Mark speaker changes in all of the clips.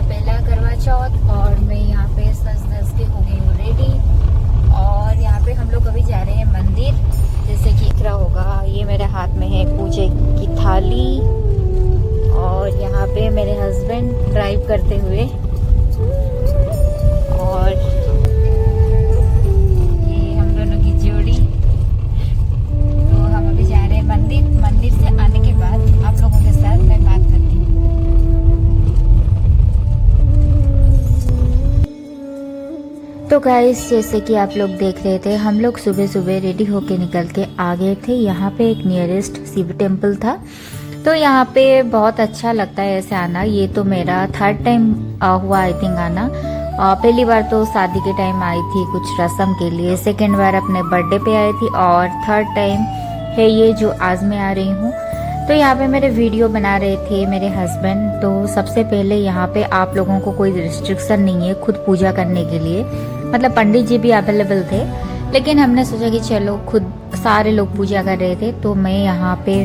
Speaker 1: पहला करवा चौथ और मैं यहाँ पे सज धज के हो गई हूँ रेडी। और यहाँ पे हम लोग अभी जा रहे हैं मंदिर। जैसे कि दिख रहा होगा, ये मेरे हाथ में है पूजे की थाली और यहाँ पे मेरे हस्बैंड ड्राइव करते हुए, और ये हम दोनों की जोड़ी। तो हम अभी जा रहे हैं मंदिर। मंदिर से आने के बाद आप लोगों के साथ मैं बात करती हूँ। तो गाइस, जैसे कि आप लोग देख रहे थे, हम लोग सुबह सुबह रेडी होके निकल के आ गए थे। यहाँ पे एक नियरेस्ट शिव टेम्पल था, तो यहाँ पे बहुत अच्छा लगता है ऐसे आना। ये तो मेरा थर्ड टाइम हुआ आई थिंक आना। पहली बार तो शादी के टाइम आई थी कुछ रस्म के लिए, सेकेंड बार अपने बर्थडे पे आई थी, और थर्ड टाइम है ये जो आज मैं आ रही हूँ। तो यहाँ पे मेरे वीडियो बना रहे थे मेरे हस्बैंड। तो सबसे पहले यहाँ पे आप लोगों को कोई रिस्ट्रिक्शन नहीं है खुद पूजा करने के लिए, मतलब पंडित जी भी अवेलेबल थे, लेकिन हमने सोचा कि चलो खुद सारे लोग पूजा कर रहे थे तो मैं यहाँ पे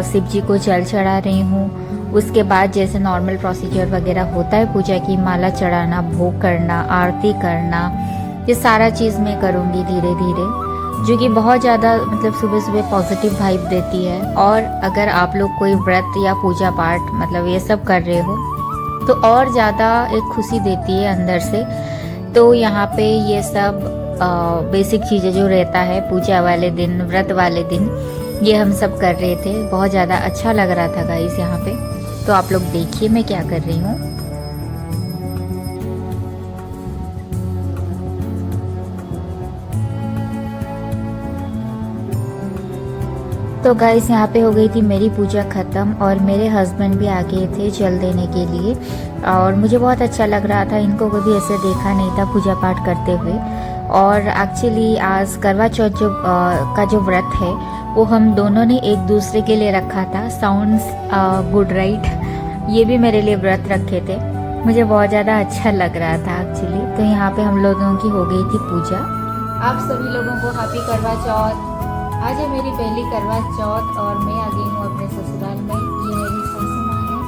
Speaker 1: शिव जी को जल चढ़ा रही हूँ। उसके बाद जैसे नॉर्मल प्रोसीजर वगैरह होता है पूजा की, माला चढ़ाना, भोग करना, आरती करना, ये सारा चीज़ मैं करूँगी धीरे धीरे, जो कि बहुत ज़्यादा मतलब सुबह सुबह पॉजिटिव वाइब देती है। और अगर आप लोग कोई व्रत या पूजा पाठ मतलब ये सब कर रहे हो तो और ज़्यादा एक खुशी देती है अंदर से। तो यहाँ पे ये सब बेसिक चीज़ें जो रहता है पूजा वाले दिन, व्रत वाले दिन, ये हम सब कर रहे थे। बहुत ज़्यादा अच्छा लग रहा था गाइस यहाँ पे। तो आप लोग देखिए मैं क्या कर रही हूँ। तो गाइस यहाँ पे हो गई थी मेरी पूजा ख़त्म और मेरे हस्बैंड भी आ गए थे जल देने के लिए, और मुझे बहुत अच्छा लग रहा था। इनको कभी ऐसे देखा नहीं था पूजा पाठ करते हुए। और एक्चुअली आज करवा चौथ का जो व्रत है वो हम दोनों ने एक दूसरे के लिए रखा था। साउंड्स गुड राइट, ये भी मेरे लिए व्रत रखे थे। मुझे बहुत ज़्यादा अच्छा लग रहा था एक्चुअली। तो यहाँ पे हम लोगों की हो गई थी पूजा। आप सभी लोगों को हैप्पी करवा चौथ। आज है मेरी पहली करवा चौथ और मैं आ गई हूँ अपने ससुराल में। ये मेरी सासू माँ है,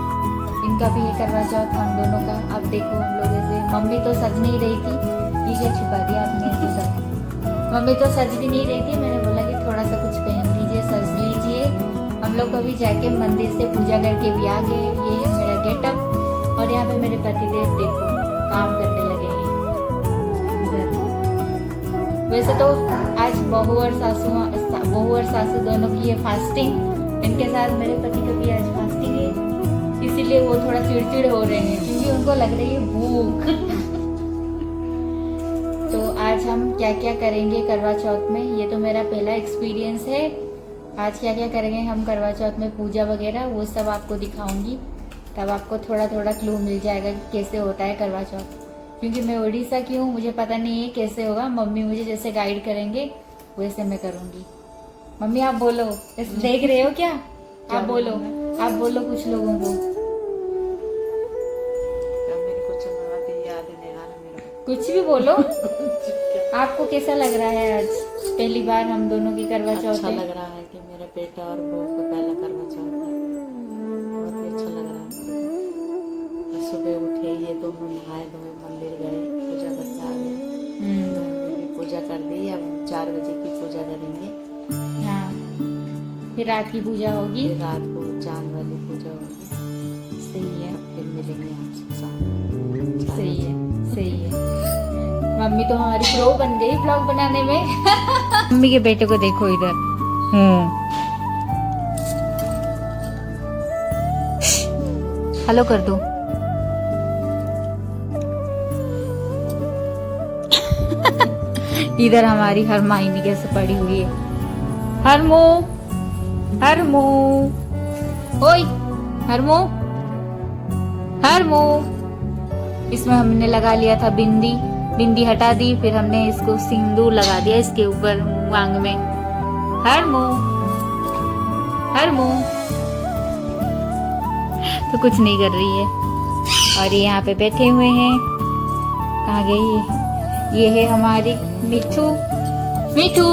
Speaker 1: इनका भी ये करवा चौथ हम दोनों का। अब देखो हम लोग ऐसे, मम्मी तो सज नहीं रही थी, पीछे छुपा दिया आपने ऐसे सब। मम्मी तो सज भी नहीं रही थी, मैंने बोला कि थोड़ा सा कुछ पहन लीजिए, सज लीजिए। हम लोग अभी जाके मंदिर से पूजा करके भी आ गए। ये है मेरा गेटअप, और यहाँ पे मेरे पतिदेव देखो काम करने लगे हैं इधर। वैसे तो आज बहू और सासू दोनों की है फास्टिंग। इनके साथ मेरे पति का भी आज फास्टिंग है, इसीलिए वो थोड़ा चिड़चिड़ हो रहे हैं क्योंकि उनको लग रही है भूख। तो आज हम क्या क्या करेंगे करवा चौथ में, ये तो मेरा पहला एक्सपीरियंस है। आज क्या क्या करेंगे हम करवा चौथ में, पूजा वगैरह वो सब आपको दिखाऊंगी, तब आपको थोड़ा थोड़ा क्लू मिल जाएगा कि कैसे होता है करवा चौथ। क्योंकि मैं उड़ीसा की हूँ, मुझे पता नहीं है कैसे होगा। मम्मी मुझे जैसे गाइड करेंगे वैसे मैं करूँगी। मम्मी आप बोलो, देख रहे हो क्या? आप बोलो कुछ लोगों को। कुछ भी बोलो। आपको कैसा लग रहा है आज पहली बार हम दोनों की करवा चौथ?
Speaker 2: अच्छा लग रहा है कि मेरा बेटा और बहू का पहला करवा चौथ है। बहुत ही अच्छा लग रहा है। सुबह उठे, ये दोनों नहाए धोए, मंदिर गए, पूजा करके आ गए। पूजा कर दी, अब 4 बजे की पूजा करेंगे।
Speaker 1: हाँ, फिर रात की पूजा होगी,
Speaker 2: फिर रात को चांद वाली पूजा होगी।
Speaker 1: सही है,
Speaker 2: फिर मिलेंगे आपसे शाम।
Speaker 1: सही है, सही है। मम्मी तो हमारी प्रो बन गई ब्लॉग बनाने में। मम्मी के बेटे को देखो इधर। हेलो कर दो। इधर हमारी हरमाइनी कैसे पड़ी हुई है। हरमो, हरमो, ओए हरमो, हरमो। इसमें हमने लगा लिया था बिंदी, बिंदी हटा दी, फिर हमने इसको सिंदूर लगा दिया इसके ऊपर वांग में। हरमो, हरमो तो कुछ नहीं कर रही है। और ये यहाँ पे बैठे हुए हैं। कहाँ गई? ये है हमारी मिठू। मिठू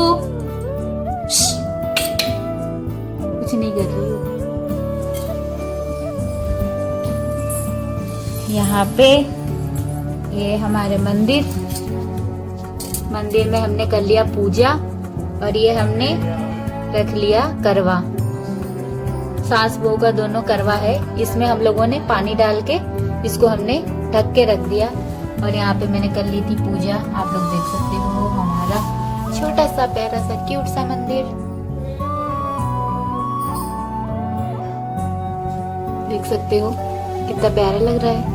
Speaker 1: कुछ नहीं कर रही है। यहाँ पे ये हमारे मंदिर में हमने कर लिया पूजा और ये हमने रख लिया करवा। सास बहू का दोनों करवा है। इसमें हम लोगों ने पानी डाल के इसको हमने ढक के रख दिया और यहाँ पे मैंने कर ली थी पूजा। आप लोग देख सकते हो हमारा छोटा सा प्यारा सा क्यूट सा मंदिर देख सकते हो कितना प्यारा लग रहा है।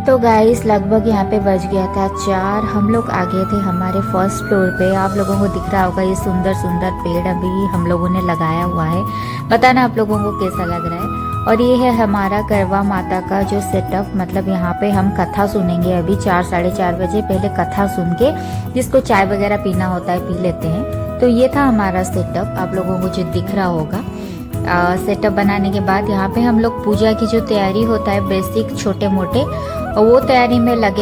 Speaker 1: तो गाइस लगभग यहाँ पे बज गया था 4। हम लोग आ गए थे हमारे फर्स्ट फ्लोर पे। आप लोगों को दिख रहा होगा ये सुंदर सुंदर पेड़ अभी हम लोगों ने लगाया हुआ है। बताना आप लोगों को कैसा लग रहा है। और ये है हमारा करवा माता का जो सेटअप, मतलब यहाँ पे हम कथा सुनेंगे अभी 4 साढ़े 4 बजे। पहले कथा सुन के जिसको चाय वगैरह पीना होता है पी लेते हैं। तो ये था हमारा सेटअप, आप लोगों को जो दिख रहा होगा। सेटअप बनाने के बाद यहाँ पे हम लोग पूजा की जो तैयारी होता है बेसिक छोटे मोटे वो तैयारी में लग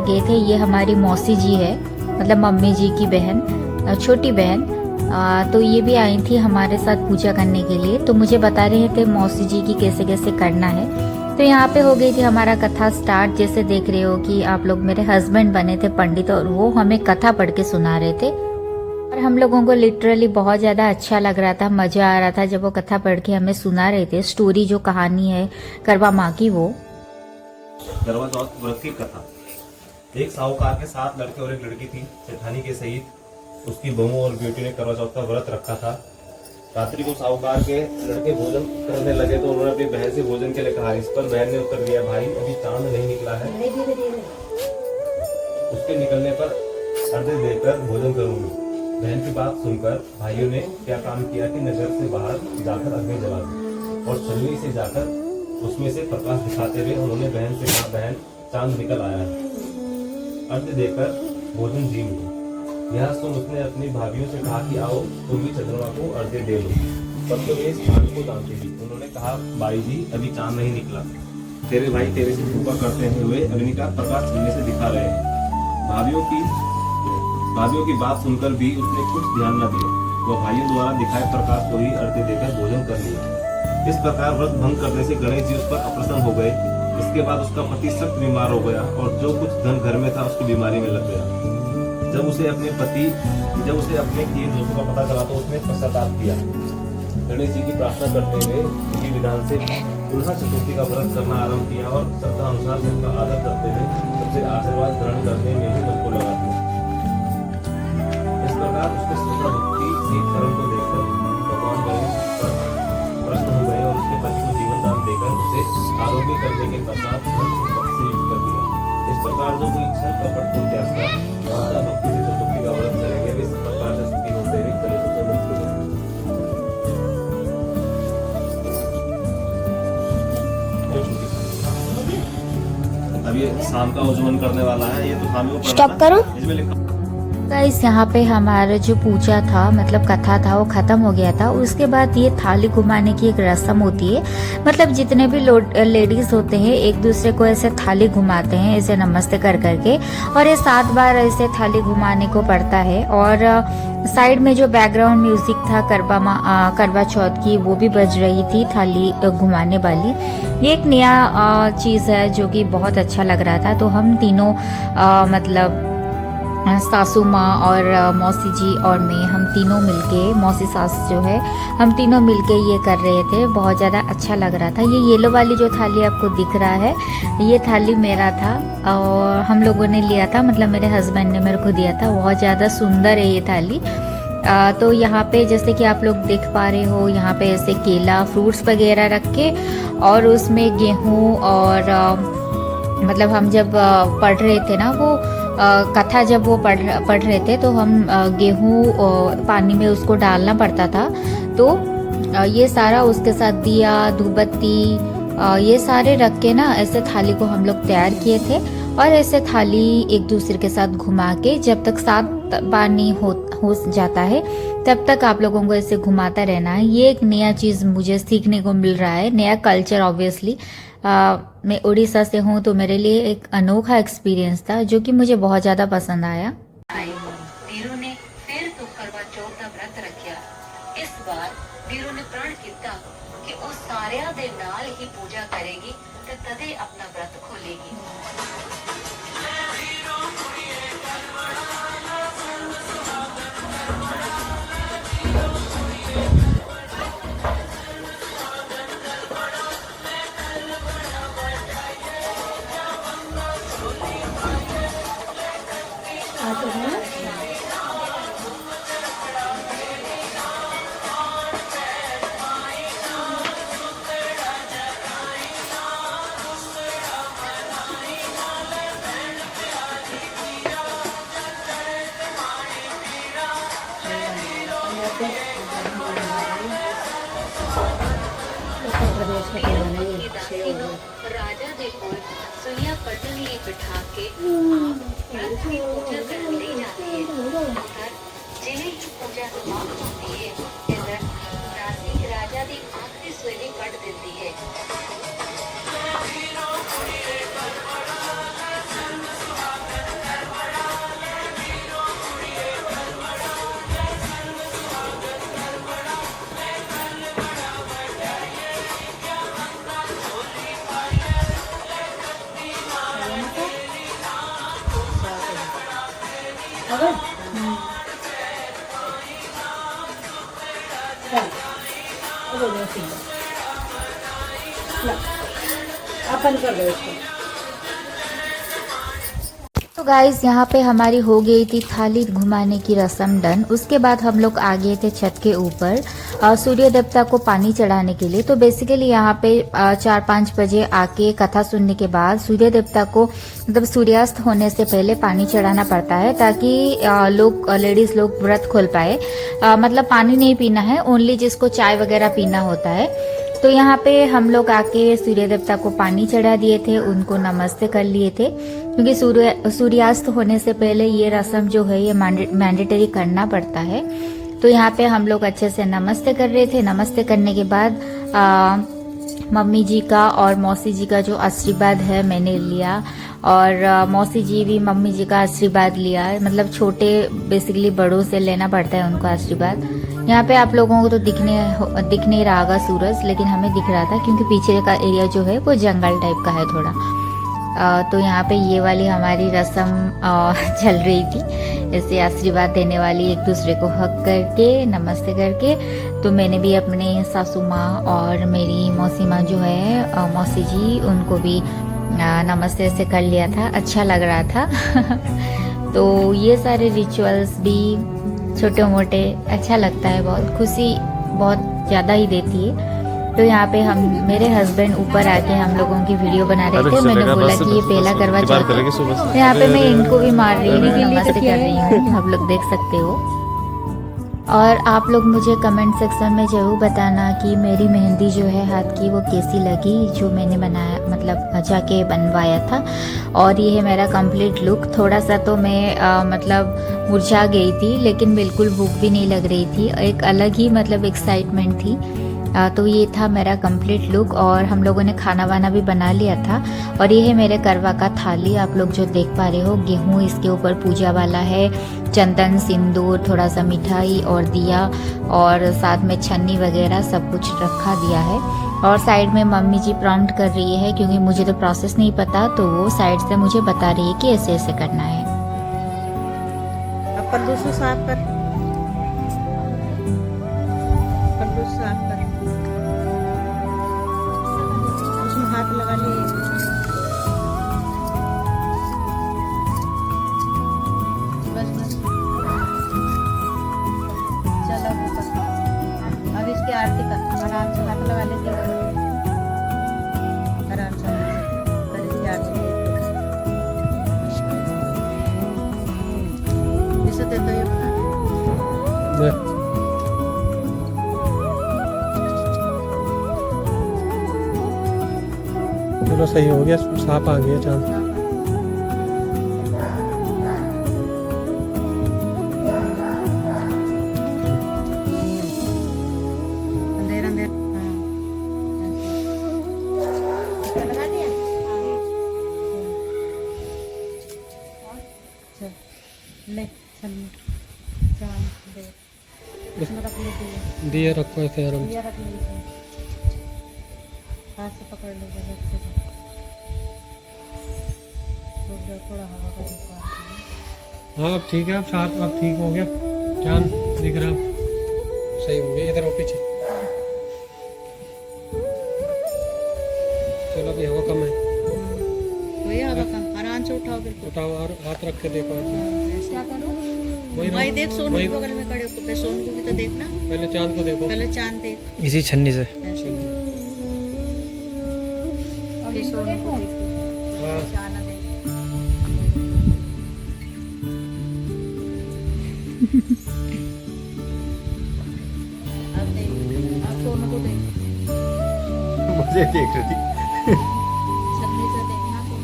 Speaker 1: गए थे। ये हमारी मौसी जी है, मतलब मम्मी जी की बहन, छोटी बहन। तो ये भी आई थी हमारे साथ पूजा करने के लिए। तो मुझे बता रहे थे मौसी जी की कैसे कैसे करना है। तो यहाँ पे हो गई थी हमारा कथा स्टार्ट। जैसे देख रहे हो कि आप लोग मेरे हस्बैंड बने थे पंडित और वो हमें कथा पढ़ के सुना रहे थे और हम लोगों को लिटरली बहुत ज़्यादा अच्छा लग रहा था, मज़ा आ रहा था जब वो कथा पढ़ के हमें सुना रहे थे। स्टोरी जो कहानी है करवा माँ की, वो
Speaker 3: करवा चौथ व्रत की कथा। एक साहूकार के 7 लड़के और एक लड़की थी सेठानी के सहित। उसकी बहू और बेटी ने करवा चौथ का व्रत रखा था। रात्रि को साहूकार के लड़के भोजन करने लगे तो उन्होंने अपनी बहन से भोजन के लिए कहा। इस पर बहन ने उत्तर दिया, भाई अभी चांद नहीं निकला है, उसके निकलने पर अर्घ्य देकर भोजन करूंगी। बहन की बात सुनकर भाइयों ने क्या काम किया कि नगर से बाहर जाकर अग्नि जला दी और छलनी से जाकर उसमें से प्रकाश दिखाते हुए उन्होंने बहन से कहा, बहन चांद निकल आया है। अर्घ्य देकर भोजन जीव लो। यह सुन उसने अपनी भाभियों से कहा कि आओ तुम भी चंद्रमा को अर्घ्य दे लो। तब तो वे चांद को जानती थी। उन्होंने कहा, बाई जी अभी चांद नहीं निकला, तेरे भाई तेरे से कृपा करते हुए अग्नि का प्रकाश छलनी से दिखा रहे हैं। भाभियों की बात सुनकर भी उसने कुछ ध्यान न दिया। वह भाइयों द्वारा दिखाए प्रकाश को ही अर्घ्य देकर भोजन कर लिया। इस प्रकार व्रत भंग करने से गणेश जी उस पर अप्रसन्न हो गए। इसके बाद उसका पति सख्त बीमार हो गया और जो कुछ धन घर में था उसकी बीमारी में लग गया। जब उसे अपने किए दोषों का पता चला तो उसने पश्चाताप किया। गणेश जी की प्रार्थना करते हुए विधि विधान से पुनः चतुर्थी का व्रत करना आरंभ किया और श्रद्धा अनुसार सबका आदर करते हुए सबसे आशीर्वाद ग्रहण करने में ही मन को लगा दिया। इस प्रकार उसके श्रद्धा भक्ति के कर्म को देखकर भगवान गणेश प्रसन्न हो गए और उसके पति को जीवन दान देकर उसे आरोग्य करने के पश्चात से युक्त कर दिया। इस प्रकार जो कोई क्षण कपट को त्याग कर श्रद्धा भक्ति से चतुर्थी का व्रत करेंगे वे इस प्रकार से सुखी होते हुए कलेशों से मुक्त हो जाएंगे। अब ये शाम का उज्जवल करने वाला है। ये तो शाम को
Speaker 1: स्टॉप करो।
Speaker 3: इसमें लिखा
Speaker 1: गाइस यहाँ पे हमारा जो पूजा था मतलब कथा था वो खत्म हो गया था। उसके बाद ये थाली घुमाने की एक रस्म होती है, मतलब जितने भी लेडीज होते हैं एक दूसरे को ऐसे थाली घुमाते हैं ऐसे नमस्ते कर करके, और ये 7 बार ऐसे थाली घुमाने को पड़ता है। और साइड में जो बैकग्राउंड म्यूजिक था करवा चौथ की वो भी बज रही थी थाली घुमाने वाली। ये एक नया चीज़ है जो कि बहुत अच्छा लग रहा था। तो हम तीनों मतलब सासू माँ और मौसी जी और मैं, हम तीनों मिलके, मौसी सास जो है, हम तीनों मिलके ये कर रहे थे। बहुत ज़्यादा अच्छा लग रहा था। ये येलो वाली जो थाली आपको दिख रहा है ये थाली मेरा था और हम लोगों ने लिया था, मतलब मेरे हस्बैंड ने मेरे को दिया था। बहुत ज़्यादा सुंदर है ये थाली। तो यहाँ पे जैसे कि आप लोग देख पा रहे हो यहाँ पे ऐसे केला फ्रूट्स वगैरह रख के और उसमें गेहूँ और मतलब हम जब पढ़ रहे थे ना वो कथा जब वो पढ़ रहे थे तो हम गेहूँ पानी में उसको डालना पड़ता था। तो ये सारा उसके साथ दिया धूपबत्ती ये सारे रख के ना ऐसे थाली को हम लोग तैयार किए थे। और ऐसे थाली एक दूसरे के साथ घुमा के जब तक 7 बार नहीं हो जाता है तब तक आप लोगों को ऐसे घुमाता रहना है। ये एक नया चीज़ मुझे सीखने को मिल रहा है, नया कल्चर। ऑब्वियसली मैं उड़ीसा से हूँ तो मेरे लिए एक अनोखा एक्सपीरियंस था जो कि मुझे बहुत ज़्यादा पसंद आया।
Speaker 4: वीरों ने फिर तो करवा चौथ का व्रत रखा। इस बार वीरों ने प्रण किया ਕਿ ਉਹ ਸਾਰਿਆਂ ਦੇ ਨਾਲ ਹੀ ਪੂਜਾ ਕਰੇਗੀ ਤੇ ਤਦੇ ਆਪਣਾ व्रत खोलेगी। ਰਾਜਾ ਦੇ ਕੋਲ ਸੁਈਆਂ ਕੱਢਣ ਲਈ ਬਿਠਾ ਕੇ व्रत की पूजा कर ली जाती है। पर जिन्हें ही पूजा समाप्त होती है इधर दासी राजा की आखिरी सुई भी कट देती है।
Speaker 2: अपन कर दो इसको।
Speaker 1: तो गाइस यहाँ पे हमारी हो गई थी थाली घुमाने की रस्म डन। उसके बाद हम लोग आ गए थे छत के ऊपर सूर्य देवता को पानी चढ़ाने के लिए। तो बेसिकली यहाँ पे 4-5 बजे आके कथा सुनने के बाद सूर्य देवता को मतलब सूर्यास्त होने से पहले पानी चढ़ाना पड़ता है ताकि लेडीज लोग व्रत खोल पाए। मतलब पानी नहीं पीना है, ओनली जिसको चाय वगैरह पीना होता है। तो यहाँ पे हम लोग आके सूर्य देवता को पानी चढ़ा दिए थे, उनको नमस्ते कर लिए थे क्योंकि सूर्यास्त होने से पहले ये रस्म जो है ये मैंडेटरी करना पड़ता है। तो यहाँ पे हम लोग अच्छे से नमस्ते कर रहे थे। नमस्ते करने के बाद मम्मी जी का और मौसी जी का जो आशीर्वाद है मैंने लिया और मौसी जी भी मम्मी जी का आशीर्वाद लिया। मतलब छोटे बेसिकली बड़ों से लेना पड़ता है उनको आशीर्वाद। यहाँ पे आप लोगों को तो दिख नहीं रहा होगा सूरज, लेकिन हमें दिख रहा था क्योंकि पीछे का एरिया जो है वो जंगल टाइप का है थोड़ा। तो यहाँ पे ये वाली हमारी रस्म चल रही थी, ऐसे आशीर्वाद देने वाली, एक दूसरे को हक करके नमस्ते करके। तो मैंने भी अपने सासू माँ और मेरी मौसी माँ जो है मौसी जी, उनको भी नमस्ते से कर लिया था। अच्छा लग रहा था। तो ये सारे रिचुअल्स भी छोटे मोटे अच्छा लगता है, बहुत खुशी बहुत ज़्यादा ही देती है। तो यहाँ पे मेरे हस्बैंड ऊपर आके हम लोगों की वीडियो बना रहे थे। मैंने बोला कि ये पहला करवा चौथ है, तो यहाँ पे मैं इनको भी मार रही हूँ, नमस्ते कर रही हूँ, आप लोग देख सकते हो। और आप लोग मुझे कमेंट सेक्शन में ज़रूर बताना कि मेरी मेहंदी जो है हाथ की वो कैसी लगी, जो मैंने बनाया मतलब जाके बनवाया था। और ये है मेरा कंप्लीट लुक। थोड़ा सा तो मैं मतलब मुरझा गई थी, लेकिन बिल्कुल भूख भी नहीं लग रही थी, एक अलग ही मतलब एक्साइटमेंट थी। तो ये था मेरा कंप्लीट लुक और हम लोगों ने खाना वाना भी बना लिया था। और ये है मेरे करवा का थाली, आप लोग जो देख पा रहे हो। गेहूँ इसके ऊपर पूजा वाला है, चंदन सिंदूर, थोड़ा सा मिठाई और दिया, और साथ में छन्नी वगैरह सब कुछ रखा दिया है। और साइड में मम्मी जी प्रॉम्प्ट कर रही है क्योंकि मुझे तो प्रोसेस नहीं पता, तो वो साइड से मुझे बता रही है कि ऐसे ऐसे करना है।
Speaker 2: अब कद्दू से साफ कर, कद्दू से साफ कर, उसमें हाथ लगा लिए। बस बस, चलो अब इसकी आरती कर, आराम से हाथ लगा लेते हैं, आराम से कर इसकी आरती। इसे दे दो, ये बना
Speaker 5: चलो सही हो गया, साफ आ गया चांद।
Speaker 2: अंधेर अंधेर, लगा दिया। चल ले, चल चांद दे, इसमें रख ले दिया,
Speaker 5: दिया रखो ऐसे आराम से।
Speaker 2: दिया रख ले इसमें। हाथ से पकड़ लो बजट से थोड़ा हवा का रुका
Speaker 5: हाँ अब ठीक है, अब साथ अब ठीक हो गया, चांद दिख रहा, सही हो गया। इधर आओ पीछे, चलो अभी हवा कम है,
Speaker 2: वही हवा का आराम से उठाओ बिल्कुल।
Speaker 5: उठाओ और हाथ रख के देखो।
Speaker 2: क्या करो
Speaker 5: वही
Speaker 2: भाई, देख सोनू
Speaker 5: वही-
Speaker 2: के बगल में खड़े होकर सोनू को भी तो देखना,
Speaker 5: पहले चांद को देखो।
Speaker 2: पहले चांद देख
Speaker 6: इसी छन्नी से।
Speaker 2: ऐसे अभी सोनू को देख
Speaker 5: हाँ
Speaker 2: चांद देख। अब देख, अब सोनू को देख,
Speaker 3: मुझे देख रही थी।
Speaker 2: छन्नी से देखना तो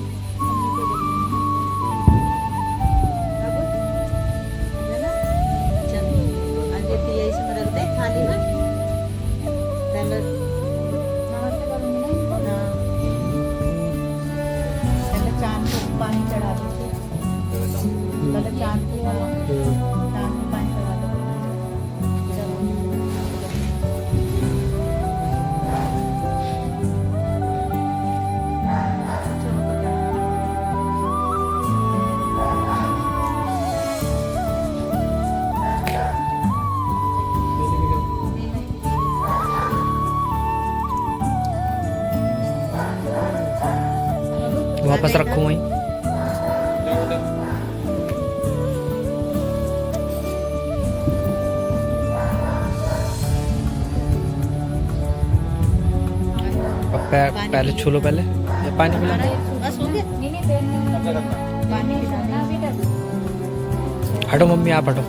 Speaker 2: मम्मी को देखना। अब है ना, चल आज ये दिया इसमें रख दे थाली में, पहले नमस्ते करूँगी ना, पहले चांद को पानी चढ़ा दो, पहले चांद को चांद को पानी चढ़ा दो।
Speaker 6: वापस रखूँ वहीं। अब पहले छू लो, पहले या पानी पिला।
Speaker 2: बस हो गया, पानी पिलाना अभी तक।
Speaker 6: हटो मम्मी, आप हटो।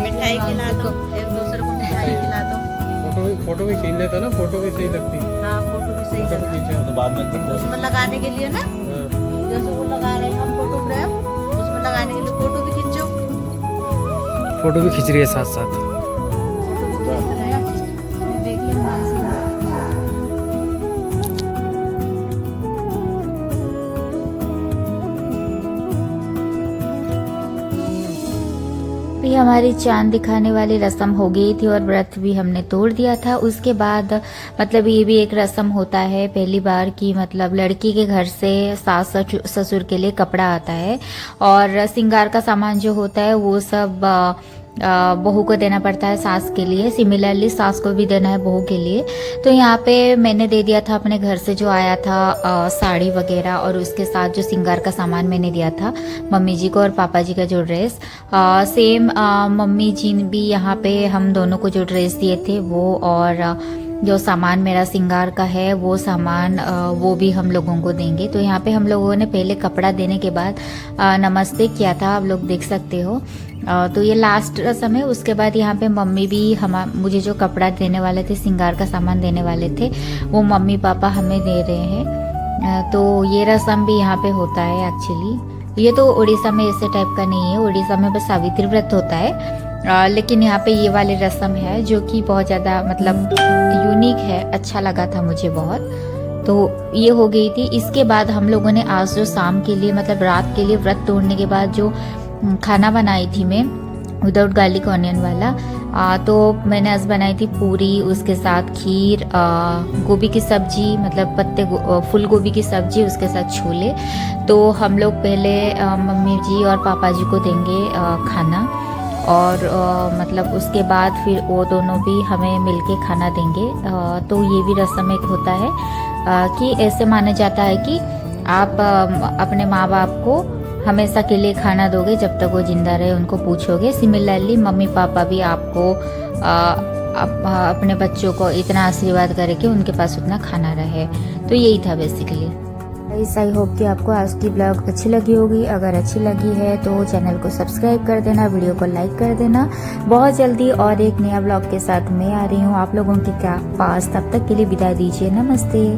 Speaker 2: मिठाई खिला दो, एक दूसरे को मिठाई खिला दो।
Speaker 5: फोटो भी खींच लेता ना, फोटो भी सही लगती।
Speaker 2: हाँ फोटो भी सही
Speaker 5: फोटो
Speaker 2: चल
Speaker 5: खींचे
Speaker 3: तो बाद में
Speaker 2: उसमें लगाने के लिए ना,
Speaker 5: हाँ।
Speaker 2: जैसे वो लगा रहे हैं हम फोटो फ्रेम, उसमें लगाने के लिए फोटो भी खींचो।
Speaker 6: फोटो भी खींच रही है साथ साथ।
Speaker 2: फोटो भी खींच रहे हैं, देखिए मानसी।
Speaker 1: भी हमारी चांद दिखाने वाली रस्म हो गई थी और व्रत भी हमने तोड़ दिया था। उसके बाद मतलब ये भी एक रस्म होता है पहली बार की, मतलब लड़की के घर से सास ससुर के लिए कपड़ा आता है और श्रृंगार का सामान जो होता है वो सब बहू को देना पड़ता है सास के लिए। सिमिलरली सास को भी देना है बहू के लिए। तो यहाँ पे मैंने दे दिया था अपने घर से जो आया था साड़ी वगैरह, और उसके साथ जो श्रृंगार का सामान मैंने दिया था मम्मी जी को और पापा जी का जो ड्रेस सेम मम्मी जी ने भी यहाँ पे हम दोनों को जो ड्रेस दिए थे वो, और जो सामान मेरा श्रृंगार का है वो सामान वो भी हम लोगों को देंगे। तो यहाँ पे हम लोगों ने पहले कपड़ा देने के बाद नमस्ते किया था, आप लोग देख सकते हो। तो ये लास्ट रस्म है। उसके बाद यहाँ पे मम्मी भी मुझे जो कपड़ा देने वाले थे, श्रृंगार का सामान देने वाले थे, वो मम्मी पापा हमें दे रहे हैं। तो ये रस्म भी यहाँ पे होता है एक्चुअली। ये तो उड़ीसा में ऐसे टाइप का नहीं है, उड़ीसा में बस सावित्री व्रत होता है। लेकिन यहाँ पे ये वाली रस्म है जो कि बहुत ज़्यादा मतलब यूनिक है, अच्छा लगा था मुझे बहुत। तो ये हो गई थी। इसके बाद हम लोगों ने आज जो शाम के लिए मतलब रात के लिए व्रत तोड़ने के बाद जो खाना बनाई थी मैं विदाउट गार्लिक ऑनियन वाला, तो मैंने आज बनाई थी पूरी, उसके साथ खीर, गोभी की सब्जी मतलब फूल गोभी की सब्जी, उसके साथ छोले। तो हम लोग पहले मम्मी जी और पापा जी को देंगे खाना, और मतलब उसके बाद फिर वो दोनों भी हमें मिलके खाना देंगे। तो ये भी रस्म एक होता है कि ऐसे माना जाता है कि आप अपने माँ बाप को हमेशा के लिए खाना दोगे जब तक वो जिंदा रहे, उनको पूछोगे। सिमिलरली मम्मी पापा भी आपको अपने बच्चों को इतना आशीर्वाद करे कि उनके पास उतना खाना रहे। तो यही था बेसिकली। आई होप कि आपको आज की ब्लॉग अच्छी लगी होगी। अगर अच्छी लगी है तो चैनल को सब्सक्राइब कर देना, वीडियो को लाइक कर देना। बहुत जल्दी और एक नया ब्लॉग के साथ मैं आ रही हूँ आप लोगों के पास। तब तक के लिए विदा दीजिए, नमस्ते।